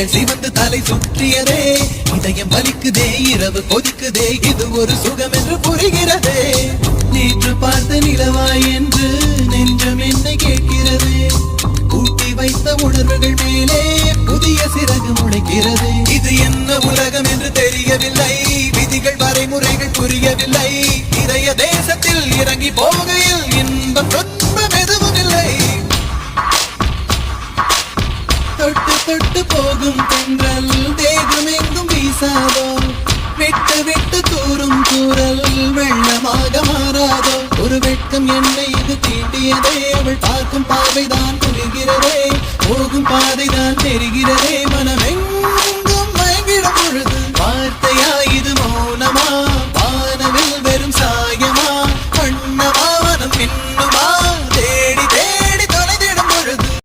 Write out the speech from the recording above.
இதழ்கள் சிவந்து தலை சுற்றியதே இதயம் வலிக்குதே இரவு கொதிக்குதே இது ஒரு சுகம் என்று புரிகிறதே நேற்று பார்த்த நிலவாய் என்று நெஞ்சம் என்னை கேட்கிறது கூட்டி வைத்த உணர்வுகள் மேலே புதிய சிறகு முளைக்கிறது இது என்ன உலகம் என்று தெரியவில்லை விதிகள் வரைமுறைகள் புரியவில்லை இதய தேசத்தில் இறங்கி போகையில் இன்பம் துன்பம் எதுவும் இல்லை தொட்டு தொட்டு போகும் தென்றல் தேகம் எங்கும் வீசாதோ விட்டு விட்டு தூரும் தூரல் வெள்ளமாக மாறாதோ ஒரு வெட்கம் என்னை இது தீண்டியதே அவள் பார்க்கும் பார்வைதான் புரிகிறதே போகும் பாதைதான் தெரிகிறதே